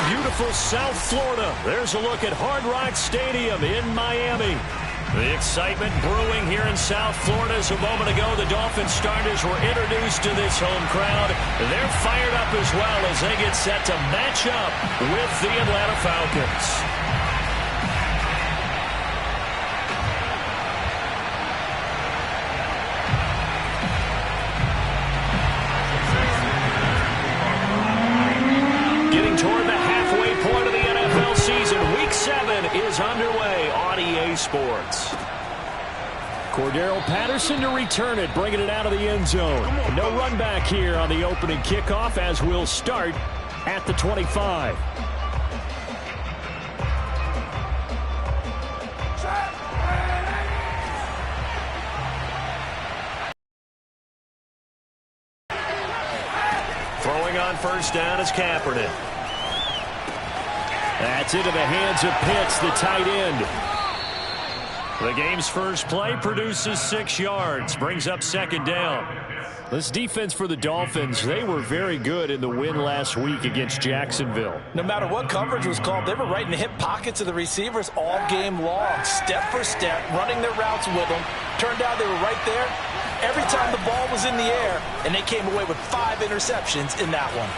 Beautiful South Florida. There's a look at Hard Rock Stadium in Miami. The excitement brewing here in South Florida. As a moment ago, the Dolphins starters were introduced to this home crowd. They're fired up as well as they get set to match up with the Atlanta Falcons. Is underway on EA Sports. Cordero Patterson to return it, bringing it out of the end zone. No run back here on the opening kickoff as we'll start at the 25. Throwing on first down is Kaepernick. That's into the hands of Pitts, the tight end. The game's first play produces 6 yards, brings up second down. This defense for the Dolphins, they were very good in the win last week against Jacksonville. No matter what coverage was called, they were right in the hip pockets of the receivers all game long, step for step, running their routes with them. Turned out they were right there every time the ball was in the air, and they came away with 5 interceptions in that one.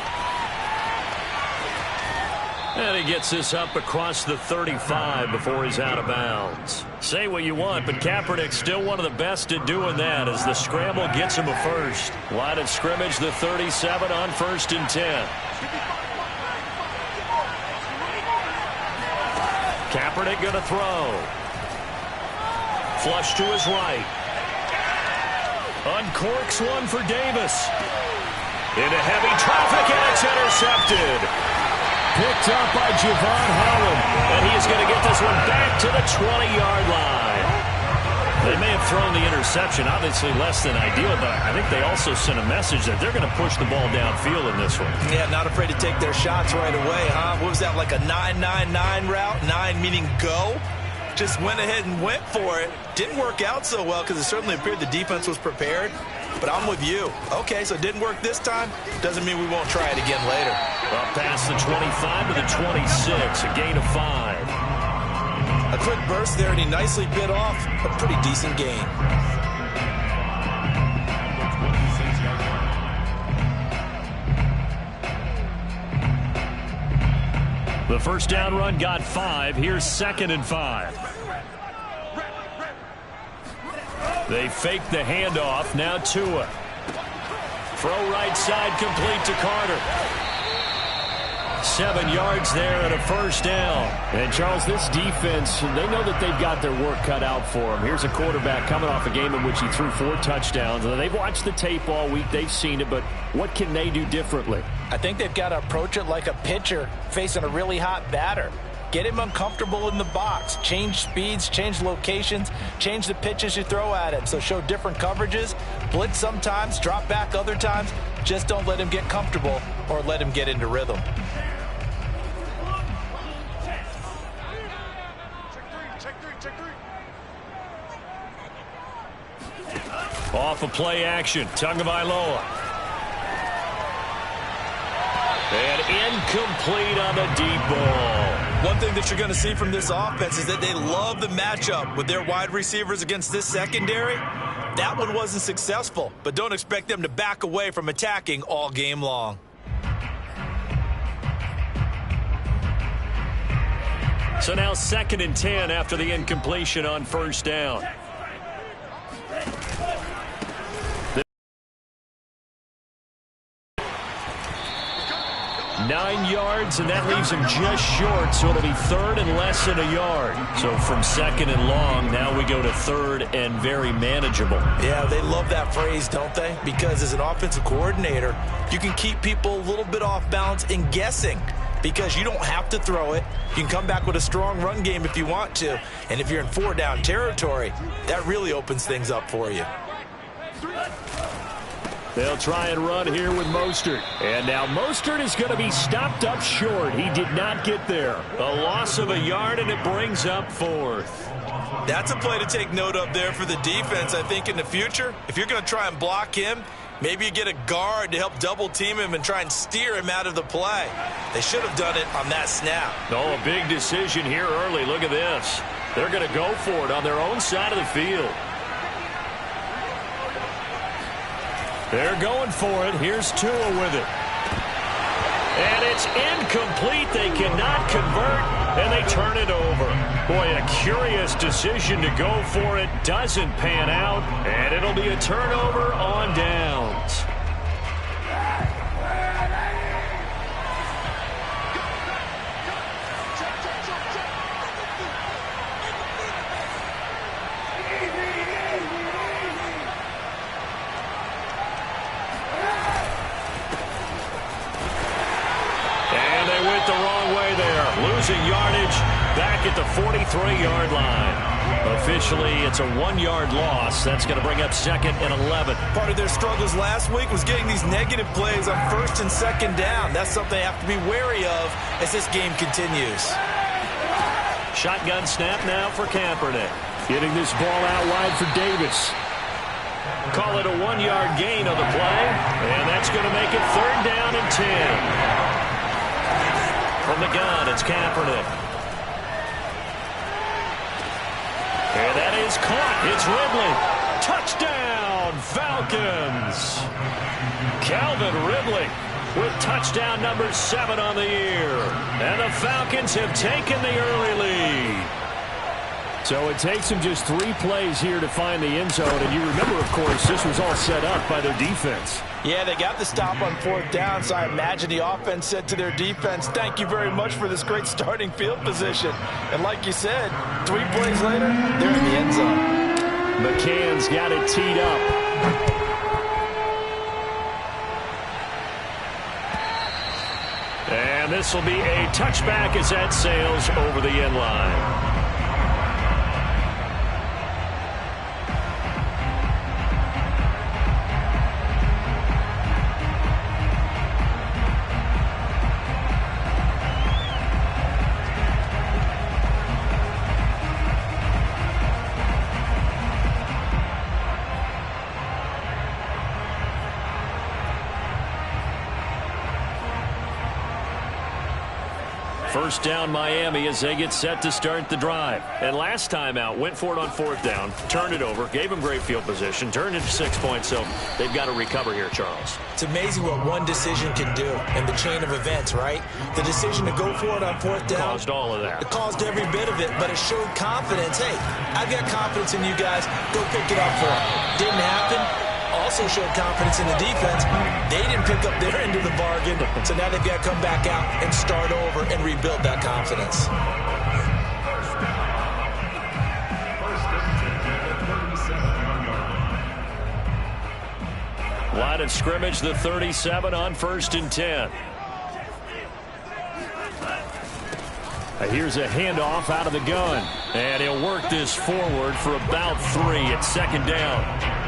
And he gets this up across the 35 before he's out of bounds. Say what you want, but Kaepernick's still one of the best at doing that as the scramble gets him a first. Line of scrimmage, the 37 on 1st and 10. Kaepernick going to throw. Flush to his right. Uncorks one for Davis. Into heavy traffic, and it's intercepted. Picked up by Javon Holland. And he is going to get this one back to the 20-yard line. They may have thrown the interception, obviously less than ideal, but I think they also sent a message that they're going to push the ball downfield in this one. Yeah, not afraid to take their shots right away, huh? What was that, like a 9-9-9 route? 9 meaning go? Just went ahead and went for it. Didn't work out so well because it certainly appeared the defense was prepared. But I'm with you. Okay, so it didn't work this time. Doesn't mean we won't try it again later. Up past the 25 to the 26, a gain of 5. A quick burst there, and he nicely bit off a pretty decent gain. The first down run got 5. Here's 2nd and 5. They fake the handoff. Now Tua. Throw right side complete to Carter. 7 yards there and a first down. And, Charles, this defense, they know that they've got their work cut out for them. Here's a quarterback coming off a game in which he threw 4 touchdowns. They've watched the tape all week. They've seen it, but what can they do differently? I think they've got to approach it like a pitcher facing a really hot batter. Get him uncomfortable in the box. Change speeds, change locations, change the pitches you throw at him. So show different coverages. Blitz sometimes, drop back other times. Just don't let him get comfortable or let him get into rhythm. Off of play action, Tagovailoa. And incomplete on the deep ball. One thing that you're going to see from this offense is that they love the matchup with their wide receivers against this secondary. That one wasn't successful, but don't expect them to back away from attacking all game long. So now 2nd and 10 after the incompletion on first down. 9 yards, and that leaves him just short, so it'll be 3rd and less than a yard. So from 2nd and long, now we go to 3rd and very manageable. Yeah, they love that phrase, don't they? Because as an offensive coordinator, you can keep people a little bit off balance and guessing because you don't have to throw it. You can come back with a strong run game if you want to. And if you're in 4-down territory, that really opens things up for you. They'll try and run here with Mostert. And now Mostert is going to be stopped up short. He did not get there. A loss of a yard, and it brings up 4th. That's a play to take note of there for the defense, I think, in the future. If you're going to try and block him, Maybe you get a guard to help double team him and try and steer him out of the play. They should have done it on that snap. Oh, a big decision here early. Look at this. They're going to go for it on their own side of the field. They're going for it. Here's Tua with it. And it's incomplete. They cannot convert, and they turn it over. Boy, a curious decision to go for it. Doesn't pan out, and it'll be a turnover on downs. The wrong way there. Losing yardage back at the 43-yard line. Officially, it's a 1-yard loss. That's going to bring up 2nd and 11. Part of their struggles last week was getting these negative plays on 1st and 2nd down. That's something they have to be wary of as this game continues. Shotgun snap now for Kaepernick. Getting this ball out wide for Davis. Call it a 1-yard gain on the play, and that's going to make it 3rd down and 10. From the gun, it's Kaepernick. And that is caught. It's Ridley. Touchdown, Falcons. Calvin Ridley with touchdown number 7 on the year. And the Falcons have taken the early lead. So it takes them just 3 plays here to find the end zone. And you remember, of course, this was all set up by their defense. Yeah, they got the stop on 4th down, so I imagine the offense said to their defense, thank you very much for this great starting field position. And like you said, 3 plays later, they're in the end zone. McCann's got it teed up. And this will be a touchback as that sails over the end line. First down Miami as they get set to start the drive. And last time out, went for it on 4th down, turned it over, gave them great field position, turned it to 6 points, so they've got to recover here, Charles. It's amazing what one decision can do in the chain of events, right? The decision to go for it on 4th down. Caused all of that. It caused every bit of it, but it showed confidence. Hey, I've got confidence in you guys. Go pick it up for it. Didn't happen. Also showed confidence in the defense. They didn't pick up their end of the bargain, so now they've got to come back out and start over and rebuild that confidence. Line of scrimmage, the 37 on 1st and 10. Here's a handoff out of the gun, and he'll work this forward for about 3 at 2nd down.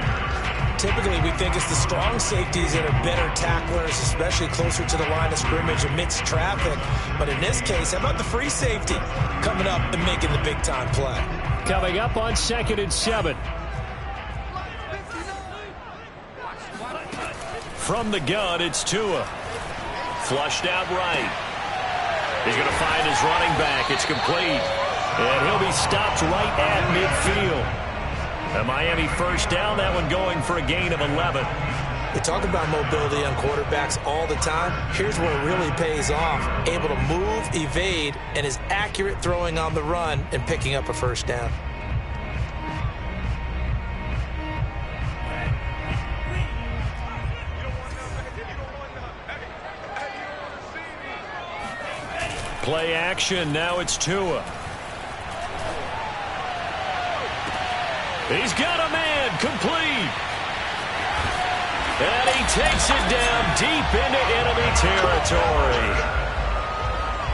Typically, we think it's the strong safeties that are better tacklers, especially closer to the line of scrimmage amidst traffic. But in this case, how about the free safety coming up and making the big-time play? Coming up on 2nd and 7. From the gun, it's Tua. Flushed out right. He's going to find his running back. It's complete. And he'll be stopped right at midfield. A Miami first down, that one going for a gain of 11. We talk about mobility on quarterbacks all the time. Here's where it really pays off. Able to move, evade, and is accurate throwing on the run and picking up a first down. Play action, now it's Tua. He's got a man, complete. And he takes it down deep into enemy territory.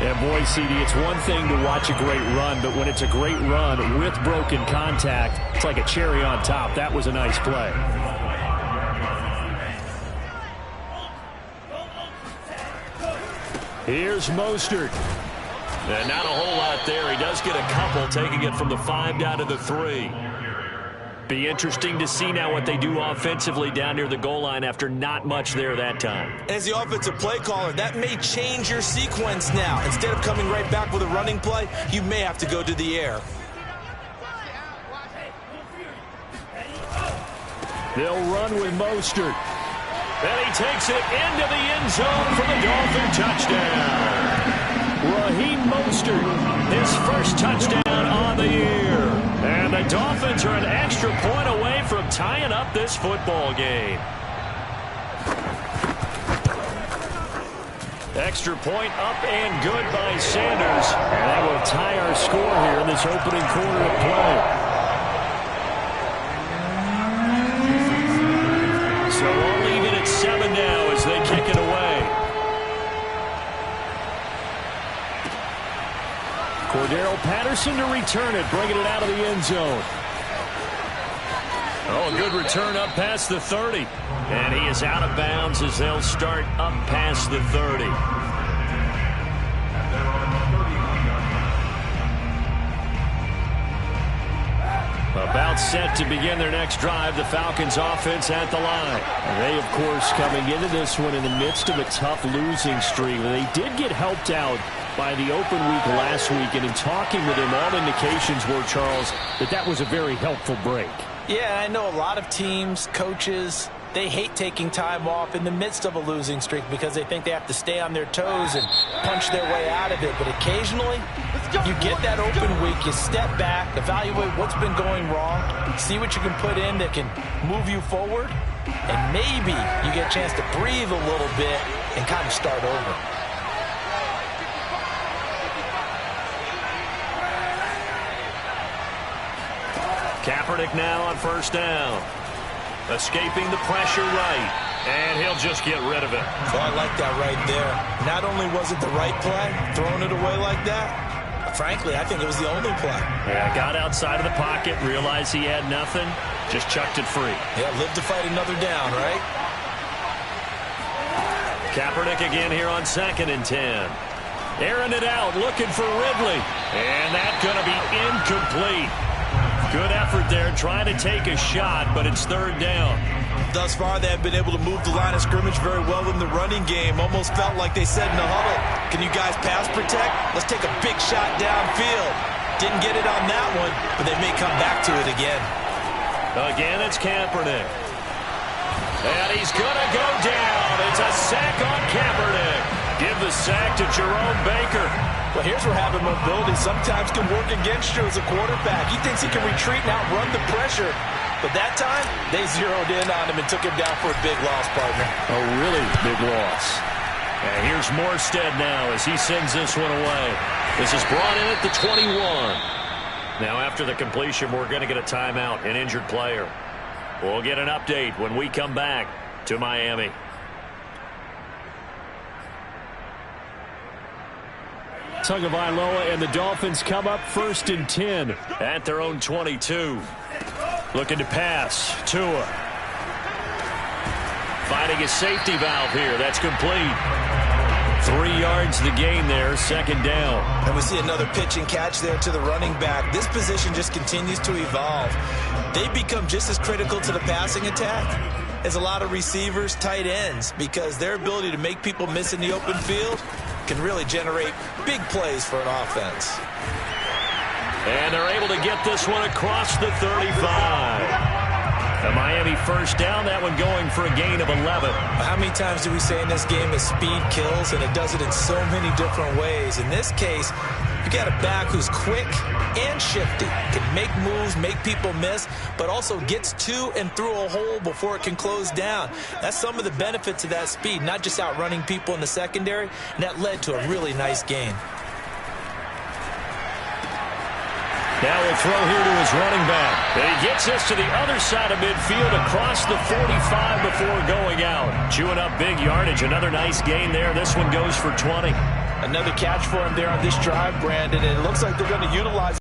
And boy, CD, it's one thing to watch a great run, but when it's a great run with broken contact, it's like a cherry on top. That was a nice play. Here's Mostert. And not a whole lot there. He does get a couple, taking it from the 5 down to the 3. Be interesting to see now what they do offensively down near the goal line after not much there that time. As the offensive play caller, that may change your sequence now. Instead of coming right back with a running play, you may have to go to the air. They'll run with Mostert. And he takes it into the end zone for the Dolphin touchdown. Raheem Mostert, his first touchdown on the year. And the Dolphins are an extra point away from tying up this football game. Extra point up and good by Sanders. And that will tie our score here in this opening quarter of play. So we'll leave it at 7 now as they kick it away. Cordero Patterson to return it, bringing it out of the end zone. Oh, a good return up past the 30. And he is out of bounds as they'll start up past the 30. About set to begin their next drive, the Falcons offense at the line. They, of course, coming into this one in the midst of a tough losing streak. They did get helped out by the open week last week, and in talking with him, all indications were, Charles, that was a very helpful break. Yeah, I know a lot of teams, coaches, they hate taking time off in the midst of a losing streak because they think they have to stay on their toes and punch their way out of it. But occasionally, you get that open week, you step back, evaluate what's been going wrong, see what you can put in that can move you forward, and maybe you get a chance to breathe a little bit and kind of start over. Kaepernick now on first down. Escaping the pressure right. And he'll just get rid of it. Oh, I like that right there. Not only was it the right play, throwing it away like that, frankly, I think it was the only play. Yeah, got outside of the pocket, realized he had nothing, just chucked it free. Yeah, live to fight another down, right? Kaepernick again here on 2nd and 10. Airing it out, looking for Ridley. And that's going to be incomplete. Good effort there, trying to take a shot, but it's 3rd down. Thus far, they have been able to move the line of scrimmage very well in the running game. Almost felt like they said in the huddle, can you guys pass protect? Let's take a big shot downfield. Didn't get it on that one, but they may come back to it again. Again, it's Kaepernick. And he's going to go down. It's a sack on Kaepernick. Give the sack to Jerome Baker. Well, here's where having mobility sometimes can work against you as a quarterback. He thinks he can retreat and outrun the pressure. But that time, they zeroed in on him and took him down for a big loss, partner. A really big loss. And here's Morstead now as he sends this one away. This is brought in at the 21. Now, after the completion, we're going to get a timeout, an injured player. We'll get an update when we come back to Miami. Tagovailoa and the Dolphins come up 1st and 10 at their own 22. Looking to pass. Tua. Finding a safety valve here. That's complete. 3 yards the gain there. 2nd down. And we see another pitch and catch there to the running back. This position just continues to evolve. They become just as critical to the passing attack as a lot of receivers, tight ends, because their ability to make people miss in the open field can really generate big plays for an offense. And they're able to get this one across the 35. The Miami 1st down, that one going for a gain of 11. How many times do we say in this game that speed kills, and it does it in so many different ways? In this case, you got a back who's quick and shifty, can make moves, make people miss, but also gets to and through a hole before it can close down. That's some of the benefits of that speed, not just outrunning people in the secondary, and that led to a really nice gain. Now we'll throw here to his running back. And he gets this to the other side of midfield across the 45 before going out. Chewing up big yardage. Another nice gain there. This one goes for 20. Another catch for him there on this drive, Brandon. And it looks like they're going to utilize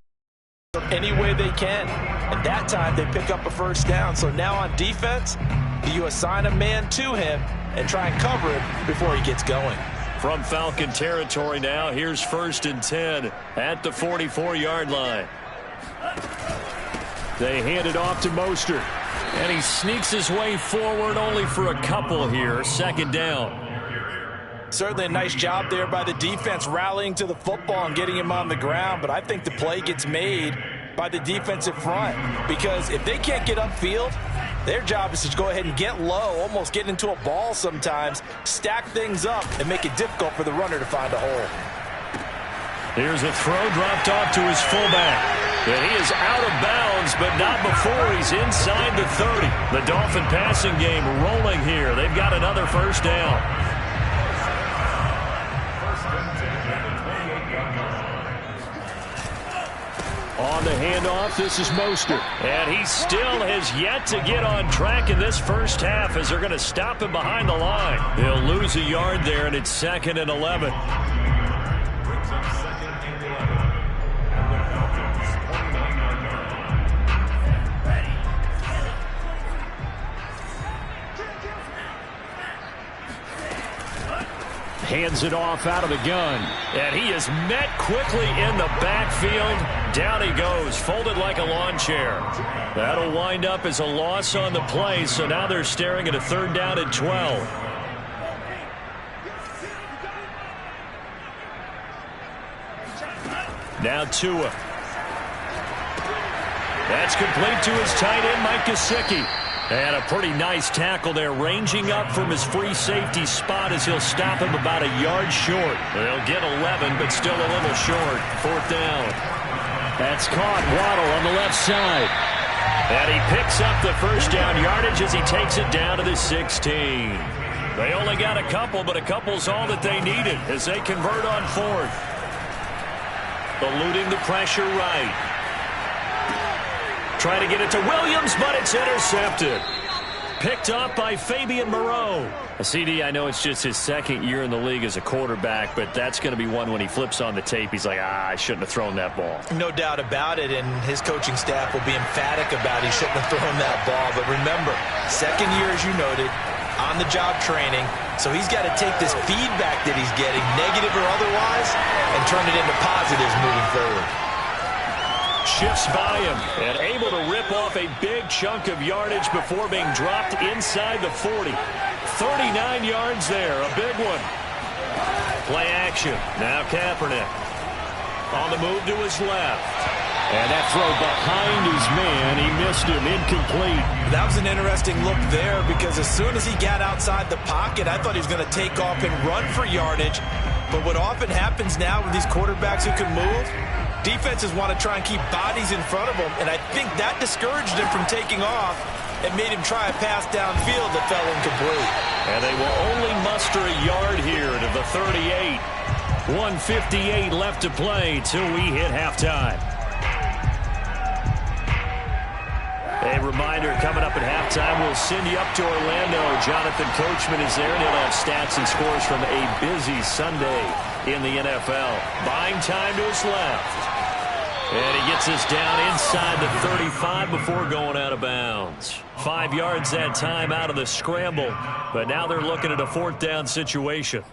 it any way they can. And that time they pick up a 1st down. So now on defense, do you assign a man to him and try and cover it before he gets going? From Falcon territory now, here's 1st and 10 at the 44-yard line. They hand it off to Mostert. And he sneaks his way forward only for a couple here. Second down. Certainly a nice job there by the defense rallying to the football and getting him on the ground. But I think the play gets made by the defensive front. Because if they can't get upfield, their job is to go ahead and get low, almost get into a ball sometimes, stack things up, and make it difficult for the runner to find a hole. Here's a throw dropped off to his fullback. And he is out of bounds, but not before he's inside the 30. The Dolphin passing game rolling here. They've got another first down. On the handoff, this is Mostert. And he still has yet to get on track in this first half as they're going to stop him behind the line. He'll lose a yard there, and it's 2nd and 11. Hands it off out of the gun. And he is met quickly in the backfield. Down he goes, folded like a lawn chair. That'll wind up as a loss on the play, so now they're staring at a 3rd down and 12. Now Tua. That's complete to his tight end, Mike Gesicki. And a pretty nice tackle there, ranging up from his free safety spot as he'll stop him about a yard short. They'll get 11, but still a little short. 4th down. That's caught. Waddle on the left side. And he picks up the first down yardage as he takes it down to the 16. They only got a couple, but a couple's all that they needed as they convert on 4th. Eluding the pressure right. Trying to get it to Williams, but it's intercepted. Picked up by Fabian Moreau. CD, I know it's just his 2nd year in the league as a quarterback, but that's going to be one when he flips on the tape. He's like, I shouldn't have thrown that ball. No doubt about it, and his coaching staff will be emphatic about he shouldn't have thrown that ball. But remember, 2nd year, as you noted, on-the-job training. So he's got to take this feedback that he's getting, negative or otherwise, and turn it into positives moving forward. Shifts by him and able to rip off a big chunk of yardage before being dropped inside the 40. 39 yards there, a big one. Play action. Now Kaepernick on the move to his left. And that throw behind his man, he missed him, incomplete. That was an interesting look there because as soon as he got outside the pocket, I thought he was going to take off and run for yardage. But what often happens now with these quarterbacks who can move, defenses want to try and keep bodies in front of them, and I think that discouraged him from taking off and made him try a pass downfield that fell incomplete. And they will only muster a yard here to the 38. 1:58 left to play till we hit halftime. A reminder, coming up at halftime, we'll send you up to Orlando. Jonathan Coachman is there, and he'll have stats and scores from a busy Sunday in the NFL. Buying time to his left. And he gets us down inside the 35 before going out of bounds. 5 yards that time out of the scramble, but now they're looking at a 4th down situation.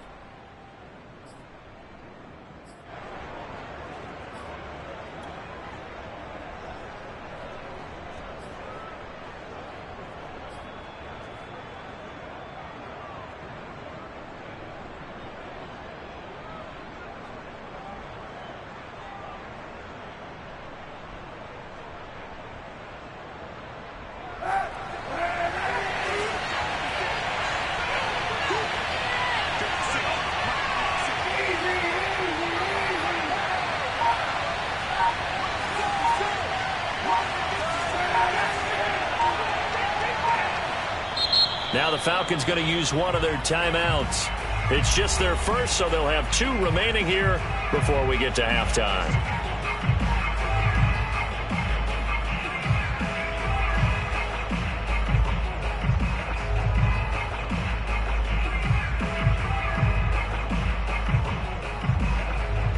Now the Falcons going to use one of their timeouts. It's just their first, so they'll have 2 remaining here before we get to halftime.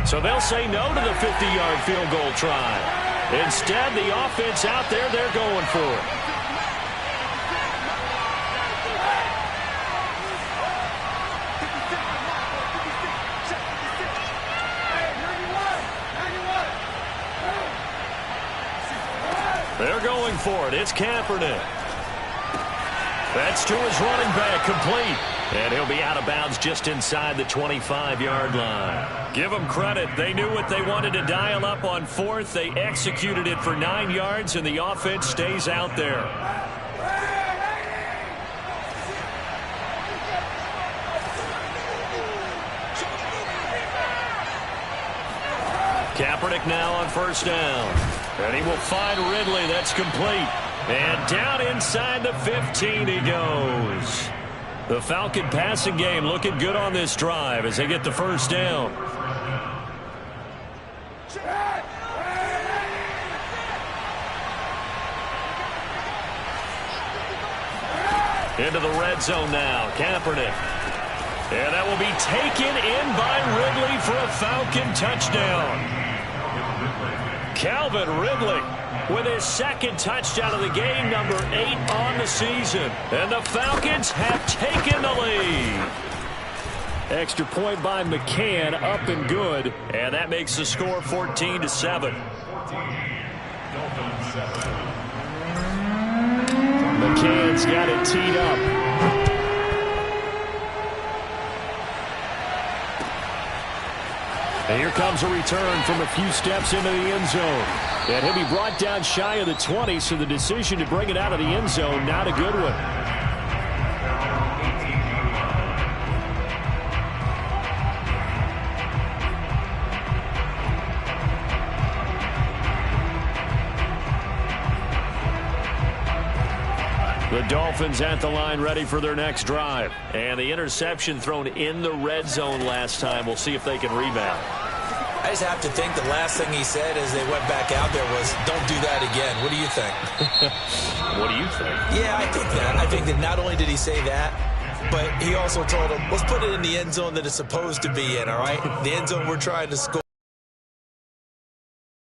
So they'll say no to the 50-yard field goal try. Instead, the offense out there, they're going for it. They're going for it. It's Kaepernick. That's to his running back, complete. And he'll be out of bounds just inside the 25-yard line. Give them credit. They knew what they wanted to dial up on fourth. They executed it for 9 yards, and the offense stays out there. Kaepernick now on first down. And he will find Ridley. That's complete. And down inside the 15 he goes. The Falcon passing game looking good on this drive as they get the first down. Into the red zone now. Kaepernick. And that will be taken in by Ridley for a Falcon touchdown. Calvin Ridley with his second touchdown of the game, number 8 on the season. And the Falcons have taken the lead. Extra point by McCann, up and good. And that makes the score 14-7. McCann's got it teed up. And here comes a return from a few steps into the end zone. And he'll be brought down shy of the 20, so the decision to bring it out of the end zone, not a good one. The Dolphins at the line ready for their next drive. And the interception thrown in the red zone last time. We'll see if they can rebound. I just have to think the last thing he said as they went back out there was, don't do that again. What do you think? What do you think? Yeah, I think that. I think that not only did he say that, but he also told him, let's put it in the end zone that it's supposed to be in, all right? The end zone we're trying to score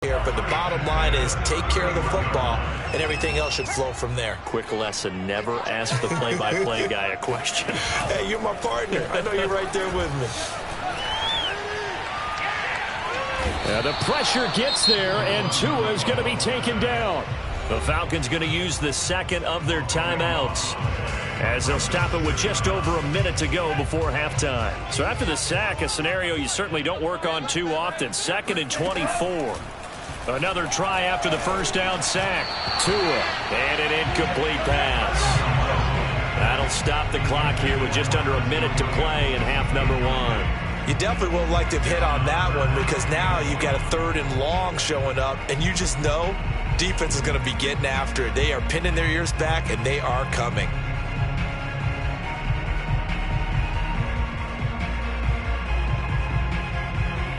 here, but the bottom line is take care of the football, and everything else should flow from there. Quick lesson, never ask the play-by-play guy a question. Hey, you're my partner. I know you're right there with me. And the pressure gets there, and Tua is going to be taken down. The Falcons going to use the second of their timeouts as they'll stop it with just over a minute to go before halftime. So after the sack, a scenario you certainly don't work on too often. 2nd and 24. Another try after the first down sack. Tua, and an incomplete pass. That'll stop the clock here with just under a minute to play in half number 1. You definitely would have liked to have hit on that one because now you've got a 3rd and long showing up, and you just know defense is going to be getting after it. They are pinning their ears back, and they are coming.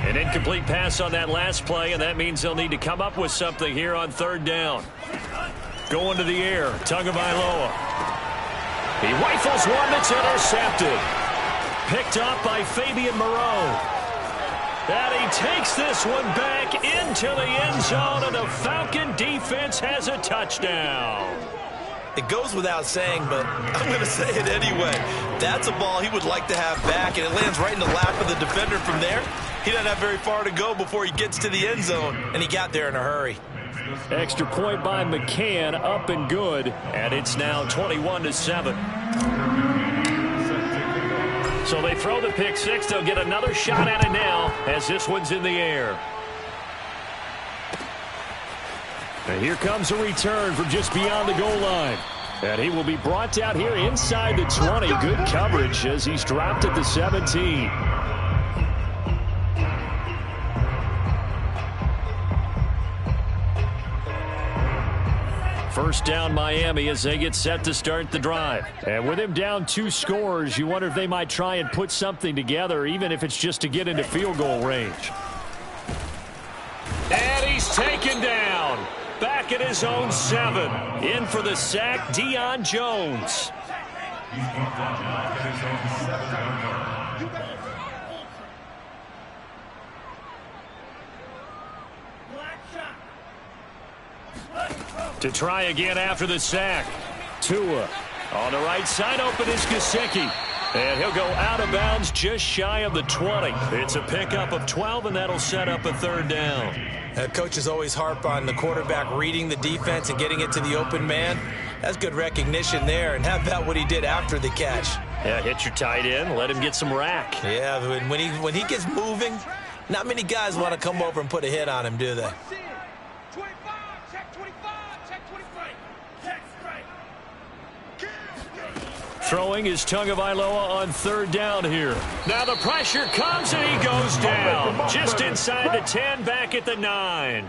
An incomplete pass on that last play, and that means they'll need to come up with something here on 3rd down. Going to the air, Tagovailoa. He rifles one that's intercepted. Picked off by Fabian Moreau. And he takes this one back into the end zone, and the Falcon defense has a touchdown. It goes without saying, but I'm going to say it anyway. That's a ball he would like to have back, and it lands right in the lap of the defender from there. He doesn't have very far to go before he gets to the end zone, and he got there in a hurry. Extra point by McCann, up and good, and it's now 21-7. So they throw the pick six. They'll get another shot at it now as this one's in the air. And here comes a return from just beyond the goal line. And he will be brought down here inside the 20. Good coverage as he's dropped at the 17. First down Miami as they get set to start the drive. And with him down 2 scores, you wonder if they might try and put something together, even if it's just to get into field goal range. And he's taken down. Back at his own 7. In for the sack, Deion Jones. To try again after the sack. Tua on the right side, open is Gesicki. And he'll go out of bounds just shy of the 20. It's a pickup of 12, and that'll set up a third down. Coaches always harp on the quarterback reading the defense and getting it to the open man. That's good recognition there. And how about what he did after the catch? Yeah, hit your tight end, let him get some rack. Yeah, when he gets moving, not many guys want to come over and put a hit on him, do they? Throwing is Tagovailoa on third down here. Now the pressure comes and he goes down. Just inside the 10, back at the 9.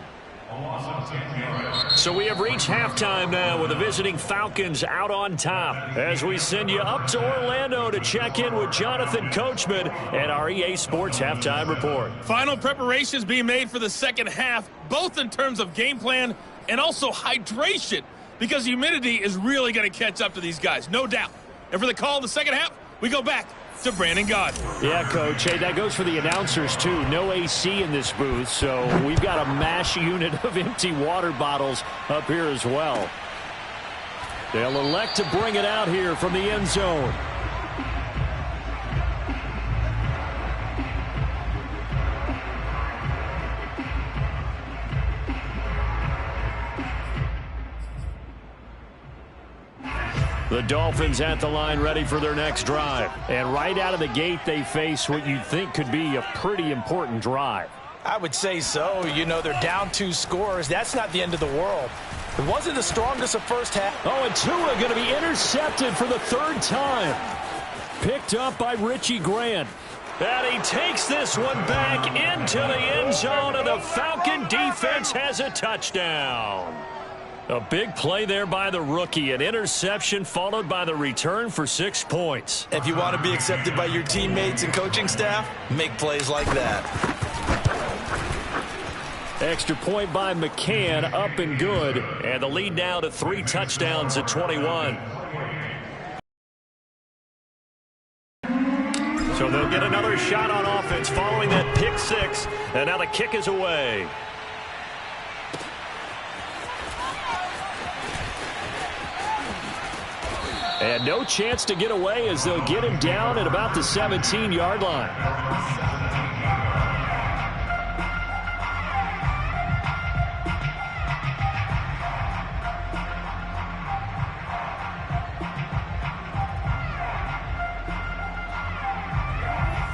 So we have reached halftime now with the visiting Falcons out on top. As we send you up to Orlando to check in with Jonathan Coachman at our EA Sports Halftime Report. Final preparations being made for the second half, both in terms of game plan and also hydration, because humidity is really going to catch up to these guys, no doubt. And for the call in the second half, we go back to Brandon Gaudin. Yeah, Coach. Hey, that goes for the announcers, too. No AC in this booth, so we've got a mash unit of empty water bottles up here as well. They'll elect to bring it out here from the end zone. The Dolphins at the line ready for their next drive. And right out of the gate, they face what you'd think could be a pretty important drive. I would say so. You know, they're down 2 scores. That's not the end of the world. It wasn't the strongest of first half. Oh, and Tua going to be intercepted for the third time. Picked up by Richie Grant. And he takes this one back into the end zone, and the Falcon defense has a touchdown. A big play there by the rookie. An interception followed by the return for 6 points. If you want to be accepted by your teammates and coaching staff, make plays like that. Extra point by McCann, up and good. And the lead now to 3 touchdowns at 21. So they'll get another shot on offense following that pick 6. And now the kick is away. And no chance to get away as they'll get him down at about the 17-yard line.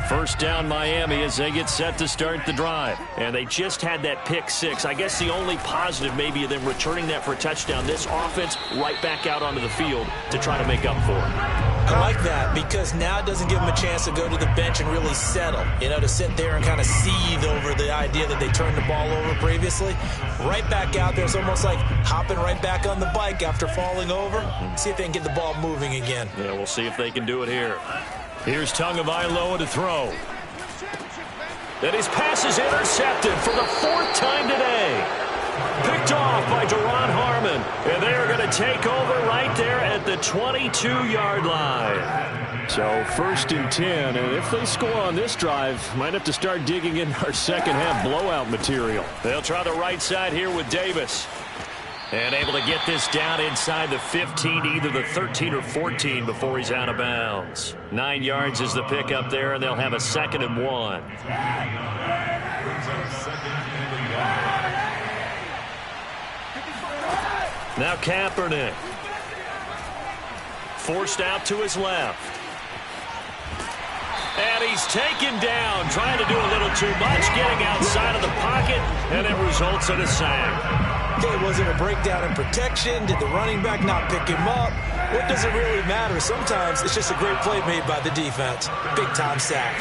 First down Miami as they get set to start the drive. And they just had that pick 6. I guess the only positive maybe of them returning that for a touchdown. This offense right back out onto the field to try to make up for it. I like that because now it doesn't give them a chance to go to the bench and really settle. You know, to sit there and kind of seethe over the idea that they turned the ball over previously. Right back out there. It's almost like hopping right back on the bike after falling over. See if they can get the ball moving again. Yeah, we'll see if they can do it here. Here's Tagovailoa to throw. And his pass is intercepted for the 4th time today. Picked off by Duron Harmon. And they are going to take over right there at the 22-yard line. So 1st and 10. And if they score on this drive, might have to start digging in our second half blowout material. They'll try the right side here with Davis. And able to get this down inside the 15, either the 13 or 14 before he's out of bounds. 9 yards is the pickup there, and they'll have a 2nd and 1. Now Kaepernick. Forced out to his left. And he's taken down, trying to do a little too much, getting outside of the pocket, and it results in a sack. Okay, was it a breakdown in protection? Did the running back not pick him up? What does it really matter? Sometimes it's just a great play made by the defense. Big-time sack.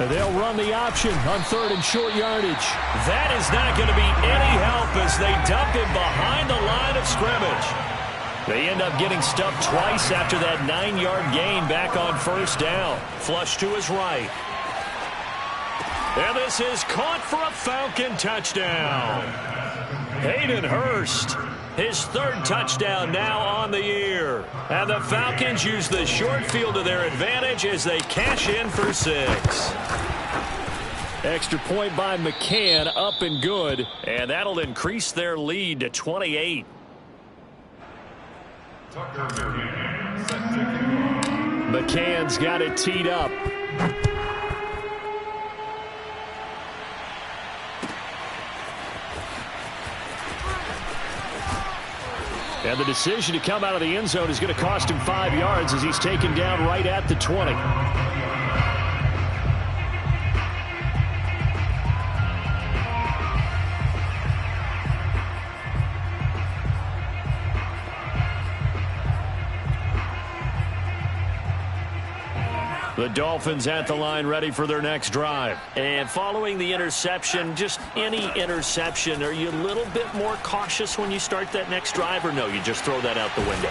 And they'll run the option on 3rd and short yardage. That is not going to be any help as they dump him behind the line of scrimmage. They end up getting stuffed twice after that 9-yard gain back on 1st down. Flush to his right. And this is caught for a Falcon touchdown. Hayden Hurst, his 3rd touchdown now on the year. And the Falcons use the short field to their advantage as they cash in for 6. Extra point by McCann, up and good. And that'll increase their lead to 28. McCann's got it teed up. And the decision to come out of the end zone is going to cost him 5 yards as he's taken down right at the 20. The Dolphins at the line ready for their next drive. And following the interception, just any interception, are you a little bit more cautious when you start that next drive, or no, you just throw that out the window?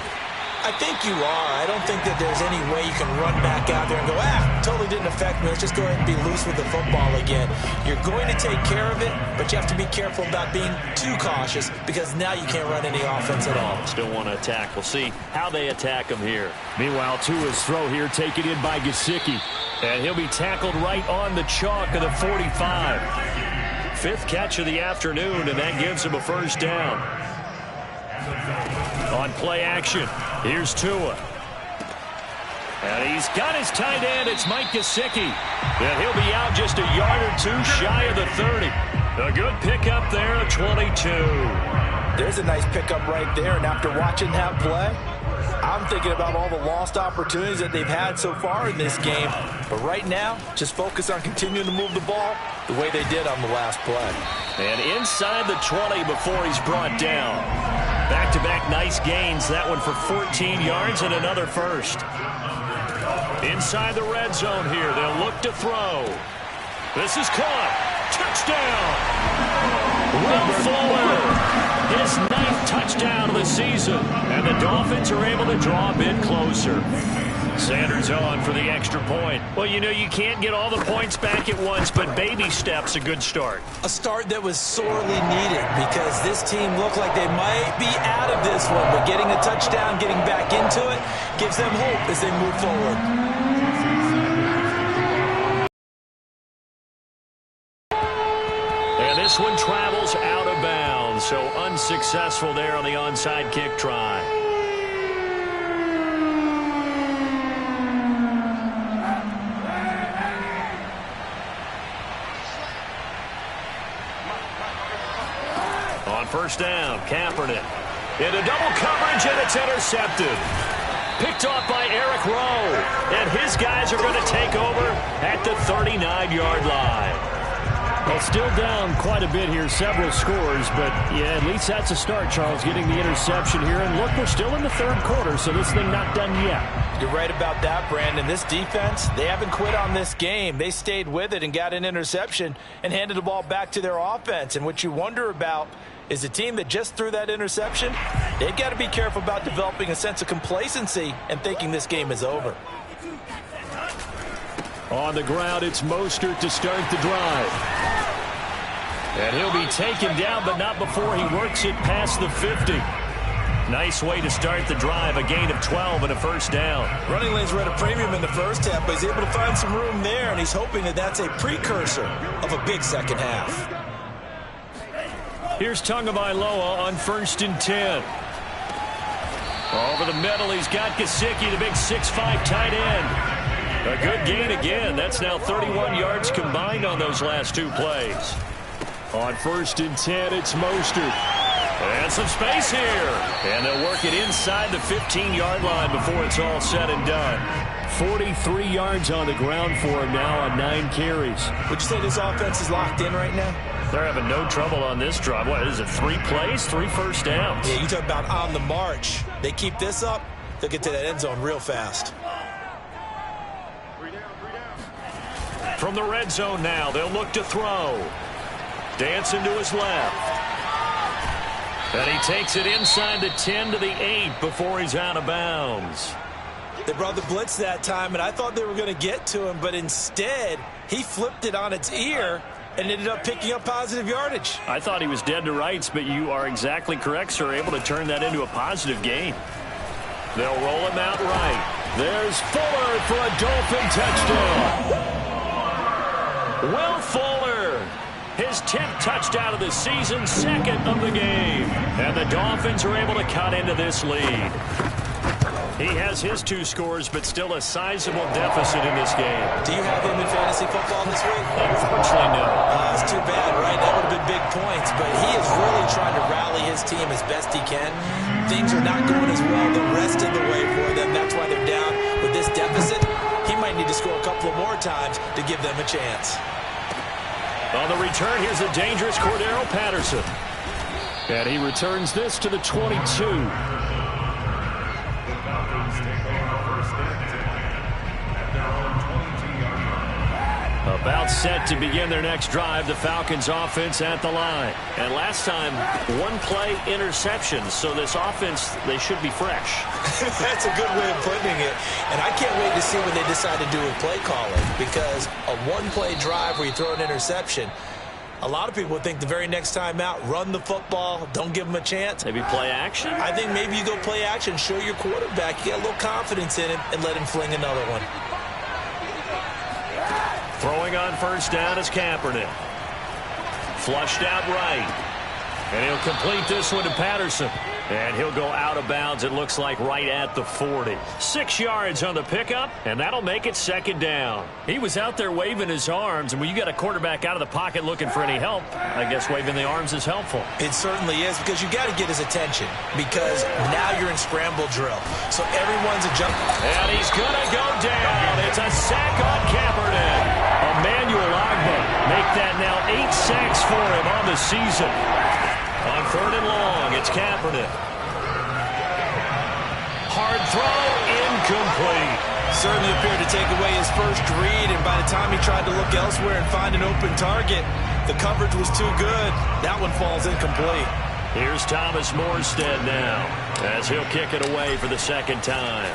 I think you are. I don't think that there's any way you can run back out there and go, totally didn't affect me. Let's just go ahead and be loose with the football again. You're going to take care of it, but you have to be careful about being too cautious because now you can't run any offense at all. Still want to attack. We'll see how they attack him here. Meanwhile, Tua's throw here taken in by Gesicki. And he'll be tackled right on the chalk of the 45. Fifth catch of the afternoon, and that gives him a first down. On play action, here's Tua. And he's got his tight end. It's Mike Gesicki. And he'll be out just a yard or two shy of the 30. A good pickup there, 22. There's a nice pickup right there. And after watching that play, I'm thinking about all the lost opportunities that they've had so far in this game. But right now, just focus on continuing to move the ball the way they did on the last play. And inside the 20 before he's brought down. Back-to-back nice gains. That one for 14 yards and another first. Inside the red zone here. They'll look to throw. This is caught. Touchdown. Will Fuller. His 9th touchdown of the season. And the Dolphins are able to draw a bit closer. Sanders on for the extra point. Well, you know, you can't get all the points back at once, but baby steps a good start. A start that was sorely needed because this team looked like they might be out of this one, but getting a touchdown, getting back into it, gives them hope as they move forward. And this one travels out of bounds, so unsuccessful there on the onside kick try. On first down, Kaepernick into double coverage, and it's intercepted. Picked off by Eric Rowe, and his guys are going to take over at the 39-yard line. Well, still down quite a bit here, several scores, but yeah, at least that's a start, Charles, getting the interception here. And look, we're still in the third quarter, so this thing not done yet. You're right about that, Brandon. This defense, they haven't quit on this game. They stayed with it and got an interception and handed the ball back to their offense. And what you wonder about is a team that just threw that interception, they've got to be careful about developing a sense of complacency and thinking this game is over. On the ground, it's Mostert to start the drive. And he'll be taken down, but not before he works it past the 50. Nice way to start the drive, a gain of 12 and a first down. Running lanes were at a premium in the first half, but he's able to find some room there, and he's hoping that that's a precursor of a big second half. Here's Tagovailoa on 1st and 10. Over the middle, he's got Gesicki, the big 6'5" tight end. A good gain again. That's now 31 yards combined on those last two plays. On 1st and 10, it's Mostert. And some space here. And they'll work it inside the 15-yard line before it's all said and done. 43 yards on the ground for him now on 9 carries. Would you say this offense is locked in right now? They're having no trouble on this drive. What is it, 3 plays, 3 first downs? Yeah, you talk about on the march. They keep this up, they'll get to that end zone real fast. From the red zone now, they'll look to throw. Dancing to his left. And he takes it inside the 10 to the 8 before he's out of bounds. They brought the blitz that time, and I thought they were going to get to him, but instead, he flipped it on its ear and ended up picking up positive yardage. I thought he was dead to rights, but you are exactly correct, sir, able to turn that into a positive gain. They'll roll him out right. There's Fuller for a Dolphin touchdown. Will Fuller, his 10th touchdown of the season, 2nd of the game. And the Dolphins are able to cut into this lead. He has his 2 scores, but still a sizable deficit in this game. Do you have him in fantasy football this week? Unfortunately, no. That's too bad, right? That would have been big points, but he is really trying to rally his team as best he can. Things are not going as well the rest of the way for them. That's why they're down with this deficit. He might need to score a couple of more times to give them a chance. On the return, here's a dangerous Cordero Patterson. And he returns this to the 22. About set to begin their next drive, the Falcons offense at the line. And last time, 1-play interception. So this offense, they should be fresh. That's a good way of putting it. And I can't wait to see what they decide to do with play calling, because a 1-play drive where you throw an interception, a lot of people would think the very next time out, run the football, don't give them a chance. Maybe play action? I think maybe you go play action, show your quarterback, you get a little confidence in him, and let him fling another one. Throwing on first down is Kaepernick. Flushed out right. And he'll complete this one to Patterson. And he'll go out of bounds, it looks like, right at the 40. 6 yards on the pickup, and that'll make it second down. He was out there waving his arms, and when you got a quarterback out of the pocket looking for any help, I guess waving the arms is helpful. It certainly is, because you got to get his attention, because now you're in scramble drill. So everyone's a jump. And he's going to go down. It's a sack on Kaepernick. Emmanuel Agba make that now 8 sacks for him on the season. On 3rd and long, it's Kaepernick. Hard throw, incomplete. Certainly appeared to take away his first read, and by the time he tried to look elsewhere and find an open target, the coverage was too good. That one falls incomplete. Here's Thomas Morstead now, as he'll kick it away for the second time.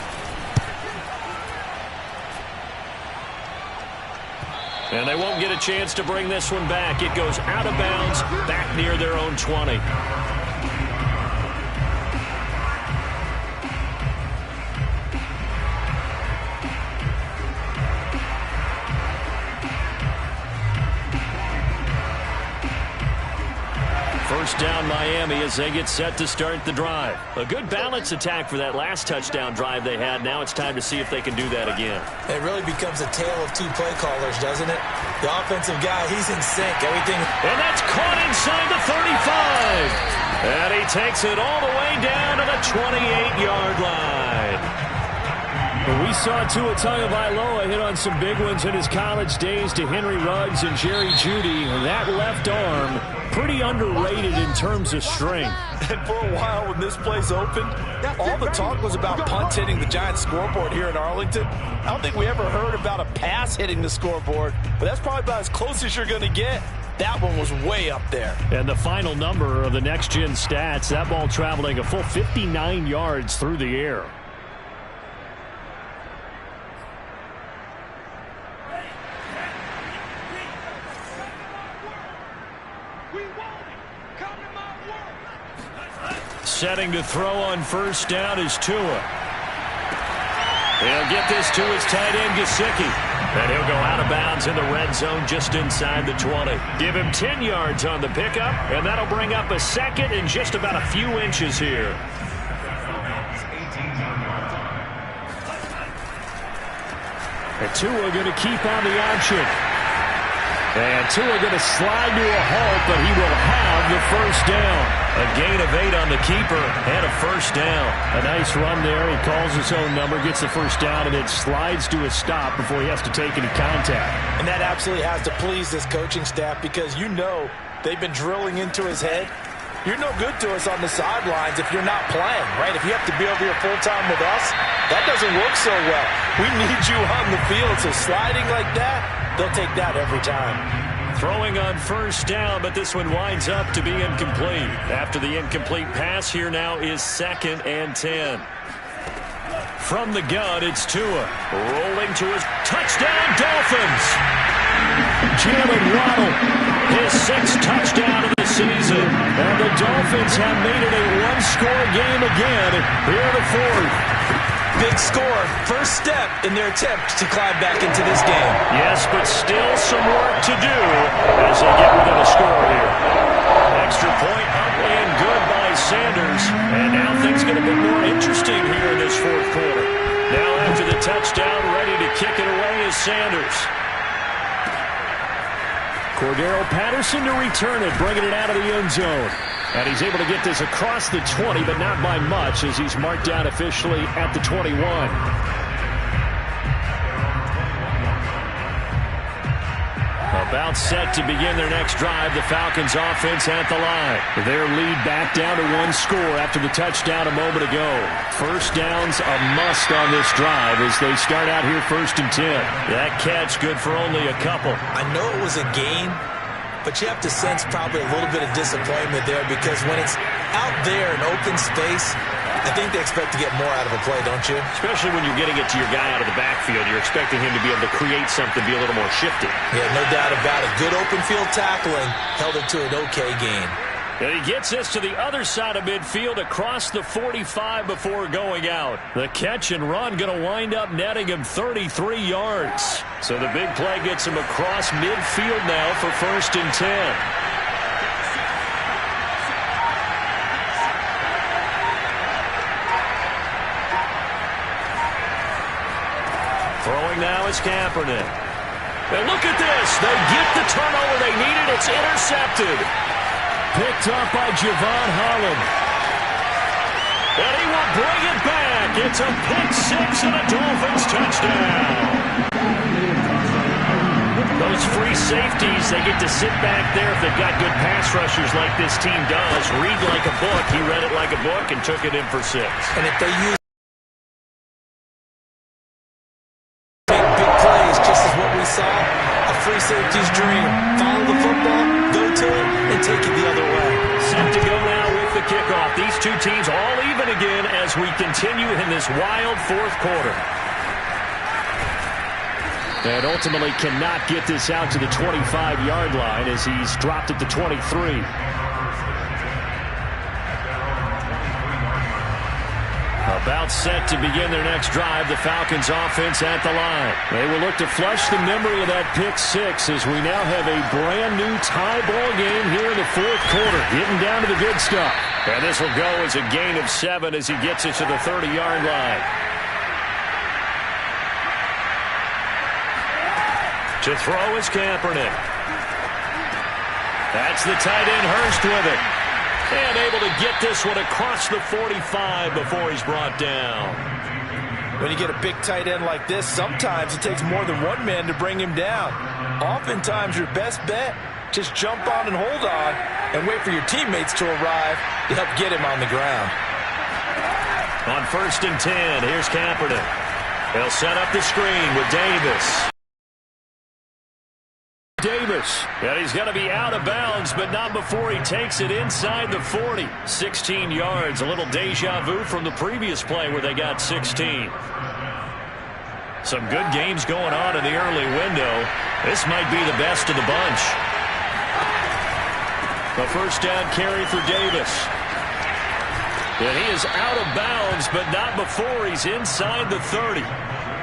And they won't get a chance to bring this one back. It goes out of bounds, back near their own 20. First down Miami as they get set to start the drive. A good balance attack for that last touchdown drive they had. Now it's time to see if they can do that again. It really becomes a tale of 2 play callers, doesn't it? The offensive guy, he's in sync. Everything. And that's caught inside the 35. And he takes it all the way down to the 28-yard line. We saw Tua Tagovailoa hit on some big ones in his college days to Henry Ruggs and Jerry Jeudy. That left arm, pretty underrated in terms of strength. And for a while when this place opened, all the talk was about punts hitting the Giants scoreboard here in Arlington. I don't think we ever heard about a pass hitting the scoreboard, but that's probably about as close as you're going to get. That one was way up there. And the final number of the next-gen stats, that ball traveling a full 59 yards through the air. Setting to throw on first down is Tua. He'll get this to his tight end, Gesicki. And he'll go out of bounds in the red zone just inside the 20. Give him 10 yards on the pickup, and that'll bring up a second in just about a few inches here. And Tua going to keep on the option. And Tua going to slide to a halt, but he will have the first down. A gain of 8 on the keeper and a first down. A nice run there. He calls his own number, gets the first down, and then slides to a stop before he has to take any contact. And that absolutely has to please this coaching staff, because you know they've been drilling into his head. You're no good to us on the sidelines if you're not playing, right? If you have to be over here full-time with us, that doesn't work so well. We need you on the field, so sliding like that, they'll take that every time. Throwing on first down, but this one winds up to be incomplete. After the incomplete pass, here now is 2nd and 10. From the gun, it's Tua. Rolling to his touchdown, Dolphins! Jalen Waddle, his 6th touchdown of the season. And the Dolphins have made it a one-score game again here in the 4th. Big score. First step in their attempt to climb back into this game. Yes, but still some work to do as they get within a score here. Extra point up and good by Sanders. And now things get a bit more interesting here in this fourth quarter. Now after the touchdown, ready to kick it away is Sanders. Cordero Patterson to return it, bringing it out of the end zone. And he's able to get this across the 20, but not by much, as he's marked down officially at the 21. About set to begin their next drive, the Falcons offense at the line. Their lead back down to one score after the touchdown a moment ago. First down's a must on this drive as they start out here 1st and 10. That catch good for only a couple. I know it was a gain, but you have to sense probably a little bit of disappointment there, because when it's out there in open space, I think they expect to get more out of a play, don't you? Especially when you're getting it to your guy out of the backfield. You're expecting him to be able to create something, be a little more shifty. Yeah, no doubt about it. Good open field tackling held it to an okay gain. And he gets this to the other side of midfield across the 45 before going out. The catch and run going to wind up netting him 33 yards. So the big play gets him across midfield now for 1st and 10. Throwing now is Kaepernick. And look at this. They get the turnover they needed. It's intercepted. Picked up by Javon Holland. And he will bring it back. It's a pick six and a Dolphins touchdown. Those free safeties, they get to sit back there if they've got good pass rushers like this team does. Read like a book. He read it like a book and took it in for 6. And if they use big plays, just as what we saw, a free safety's dream. Follow the football, go to it, and take it the other way. Set to go now with the kickoff. These two teams all even again as we continue in this wild fourth quarter. And ultimately cannot get this out to the 25-yard line as he's dropped at the 23. About set to begin their next drive, the Falcons offense at the line. They will look to flush the memory of that pick six as we now have a brand new tie ball game here in the fourth quarter, getting down to the good stuff. And this will go as a gain of 7 as he gets it to the 30-yard line. To throw is Kaepernick. That's the tight end Hurst with it. And able to get this one across the 45 before he's brought down. When you get a big tight end like this, sometimes it takes more than one man to bring him down. Oftentimes your best bet, just jump on and hold on and wait for your teammates to arrive to help get him on the ground. On 1st and 10, here's Kaepernick. He'll set up the screen with Davis. And he's going to be out of bounds, but not before he takes it inside the 40. 16 yards, a little deja vu from the previous play where they got 16. Some good games going on in the early window. This might be the best of the bunch. A first down carry for Davis. And he is out of bounds, but not before he's inside the 30.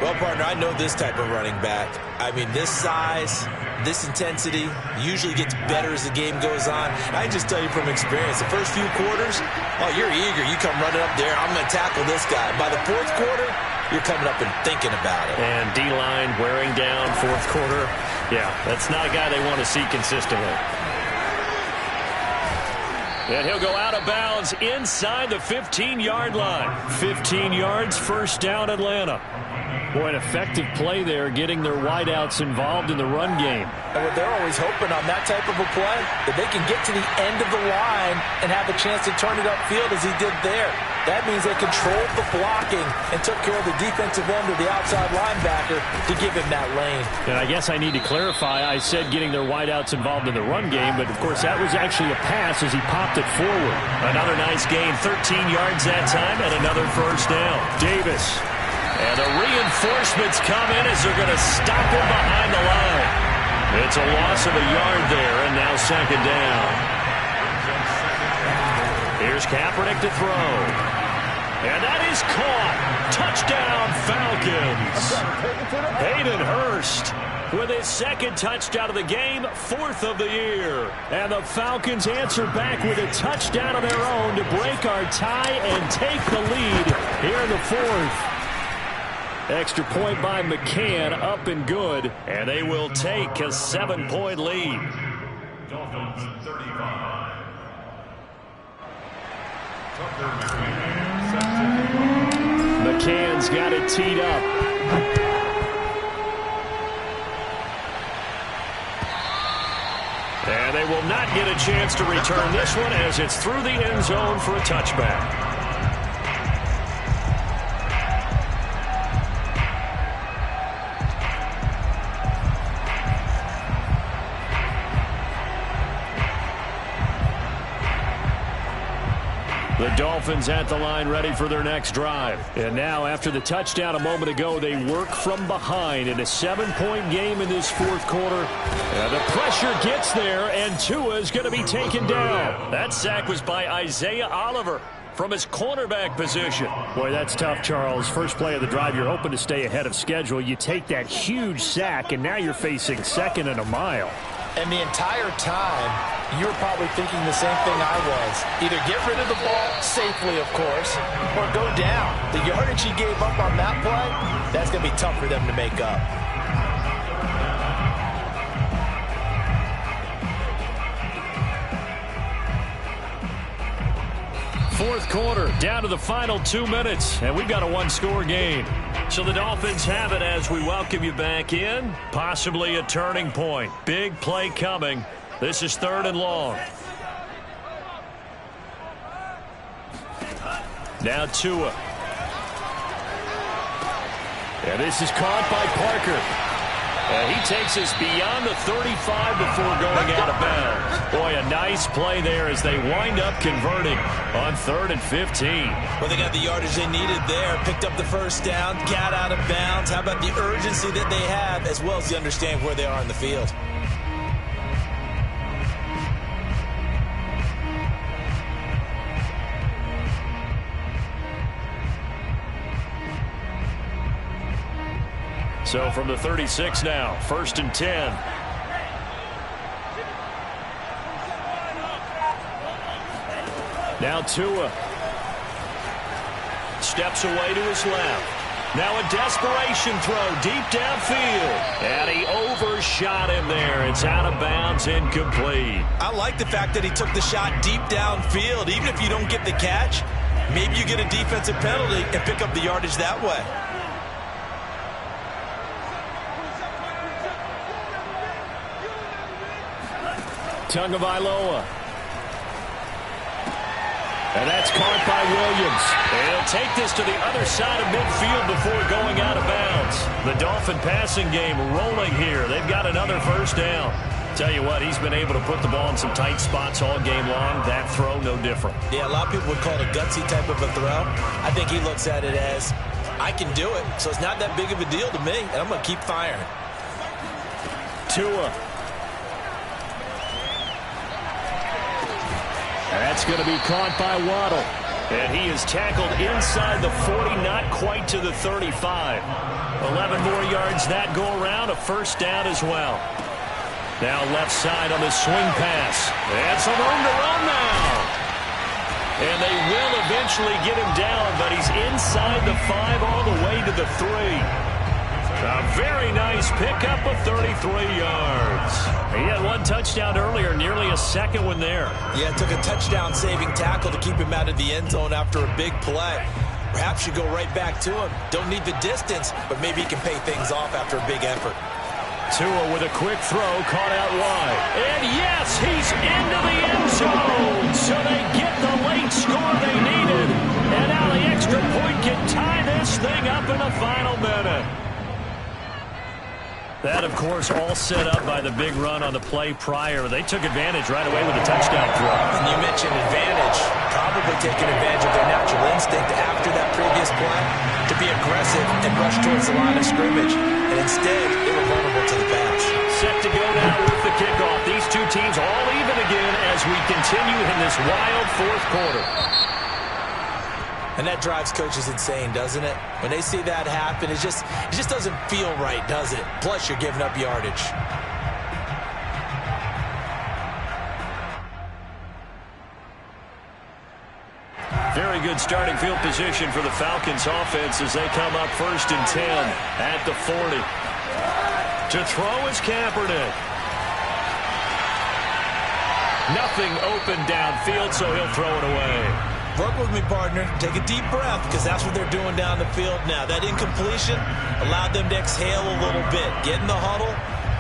Well, partner, I know this type of running back. I mean, this size, this intensity usually gets better as the game goes on. I just tell you from experience, the first few quarters, oh, you're eager. You come running up there, I'm going to tackle this guy. By the fourth quarter, you're coming up and thinking about it. And D-line wearing down fourth quarter. Yeah, that's not a guy they want to see consistently. And he'll go out of bounds inside the 15-yard line. 15 yards, first down, Atlanta. Boy, an effective play there, getting their wideouts involved in the run game. And what they're always hoping on that type of a play, that they can get to the end of the line and have a chance to turn it upfield as he did there. That means they controlled the blocking and took care of the defensive end of the outside linebacker to give him that lane. And I guess I need to clarify, I said getting their wideouts involved in the run game, but of course that was actually a pass as he popped it forward. Another nice gain, 13 yards that time, and another first down. Davis. And the reinforcements come in as they're going to stop him behind the line. It's a loss of a yard there, and now second down. Here's Kaepernick to throw. And that is caught. Touchdown, Falcons. Hayden Hurst with his second touchdown of the game, 4th of the year. And the Falcons answer back with a touchdown of their own to break our tie and take the lead here in the 4th. Extra point by McCann, up and good, and they will take a 7-point lead. Dolphins 35. McCann's got it teed up. And they will not get a chance to return this one as it's through the end zone for a touchback. The Dolphins at the line ready for their next drive. And now after the touchdown a moment ago, they work from behind in a 7-point game in this 4th quarter. And the pressure gets there, and Tua is going to be taken down. That sack was by Isaiah Oliver from his cornerback position. Boy, that's tough, Charles. First play of the drive, you're hoping to stay ahead of schedule. You take that huge sack, and now you're facing 2nd and a mile. And the entire time, you were probably thinking the same thing I was. Either get rid of the ball safely, of course, or go down. The yardage he gave up on that play, that's going to be tough for them to make up. Fourth quarter, down to the final 2 minutes, and we've got a one-score game. So the Dolphins have it as we welcome you back in. Possibly a turning point. Big play coming. This is 3rd and long. Now Tua. And this is caught by Parker. And he takes us beyond the 35 before going out of bounds. Boy, a nice play there as they wind up converting on 3rd and 15. Well, they got the yardage they needed there. Picked up the first down, got out of bounds. How about the urgency that they have, as well as the understanding where they are in the field? So from the 36 now, 1st and 10. Now Tua steps away to his left. Now a desperation throw deep downfield. And he overshot him there. It's out of bounds, incomplete. I like the fact that he took the shot deep downfield. Even if you don't get the catch, maybe you get a defensive penalty and pick up the yardage that way. Tagovailoa. And that's caught by Williams. And he'll take this to the other side of midfield before going out of bounds. The Dolphin passing game rolling here. They've got another first down. Tell you what, he's been able to put the ball in some tight spots all game long. That throw, no different. Yeah, a lot of people would call it a gutsy type of a throw. I think he looks at it as, I can do it, so it's not that big of a deal to me, and I'm going to keep firing. Tua. That's going to be caught by Waddle. And he is tackled inside the 40, not quite to the 35. 11 more yards that go around, a first down as well. Now left side on the swing pass. And some room to run now. And they will eventually get him down, but he's inside the 5 all the way to the 3. A very nice pickup of 33 yards. He had one touchdown earlier, nearly a second one there. Yeah, it took a touchdown-saving tackle to keep him out of the end zone after a big play. Perhaps you go right back to him. Don't need the distance, but maybe he can pay things off after a big effort. Tua with a quick throw, caught out wide. And yes, he's into the end zone. So they get the late score they needed. And now the extra point can tie this thing up in the final minute. That, of course, all set up by the big run on the play prior. They took advantage right away with a touchdown throw. And you mentioned advantage. Probably taking advantage of their natural instinct after that previous play to be aggressive and rush towards the line of scrimmage. And instead, they were vulnerable to the pass. Set to go now with the kickoff. These two teams all even again as we continue in this wild fourth quarter. And that drives coaches insane, doesn't it? When they see that happen, it just doesn't feel right, does it? Plus, you're giving up yardage. Very good starting field position for the Falcons offense as they come up 1st and 10 at the 40. To throw is Kaepernick. Nothing open downfield, so he'll throw it away. Work with me, partner. Take a deep breath, because that's what they're doing down the field now. That incompletion allowed them to exhale a little bit. Get in the huddle,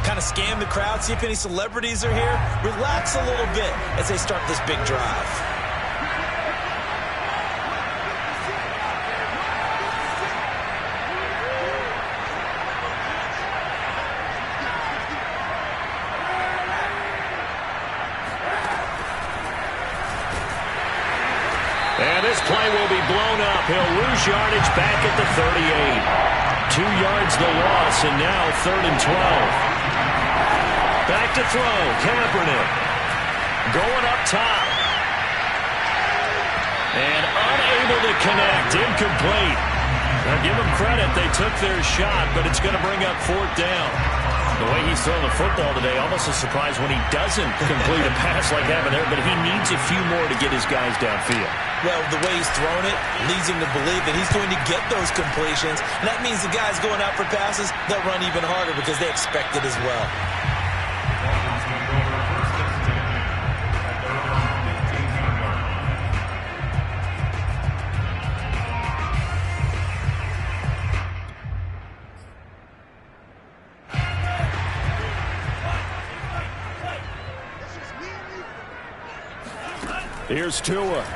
kind of scan the crowd, see if any celebrities are here. Relax a little bit as they start this big drive. And this play will be blown up. He'll lose yardage back at the 38. 2 yards the loss, and now 3rd and 12. Back to throw, Kaepernick. Going up top. And unable to connect, incomplete. Now give them credit, they took their shot, but it's going to bring up 4th down. The way he's throwing the football today, almost a surprise when he doesn't complete a pass like having there, but he needs a few more to get his guys downfield. Well, the way he's thrown it leads him to believe that he's going to get those completions. And that means the guys going out for passes, they'll run even harder because they expect it as well. Here's Tua.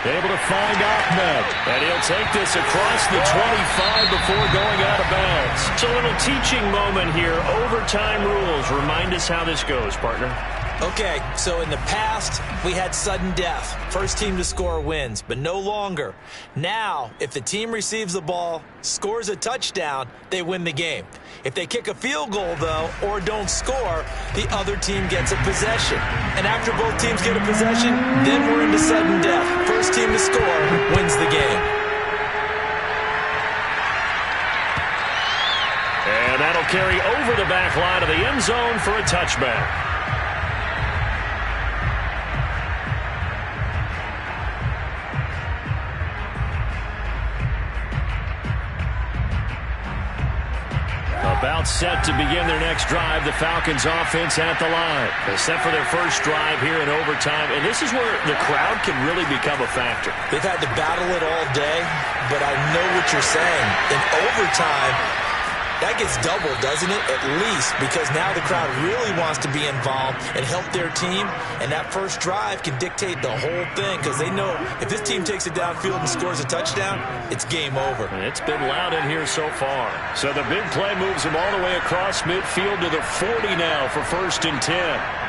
Able to find Ahmed. And he'll take this across the 25 before going out of bounds. It's a little teaching moment here. Overtime rules. Remind us how this goes, partner. Okay, so in the past, we had sudden death. First team to score wins, but no longer. Now, if the team receives the ball, scores a touchdown, they win the game. If they kick a field goal, though, or don't score, the other team gets a possession. And after both teams get a possession, then we're into sudden death. First team to score wins the game. And that'll carry over the back line of the end zone for a touchback. About set to begin their next drive, the Falcons offense at the line. They're set for their first drive here in overtime, and this is where the crowd can really become a factor. They've had to battle it all day, but I know what you're saying. In overtime, that gets doubled, doesn't it? At least, because now the crowd really wants to be involved and help their team, and that first drive can dictate the whole thing because they know if this team takes it downfield and scores a touchdown, it's game over. And it's been loud in here so far. So the big play moves them all the way across midfield to the 40 now for 1st and 10.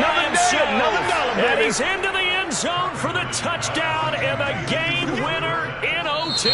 by himself. And he's into the end zone for the touchdown and the game winner in OT.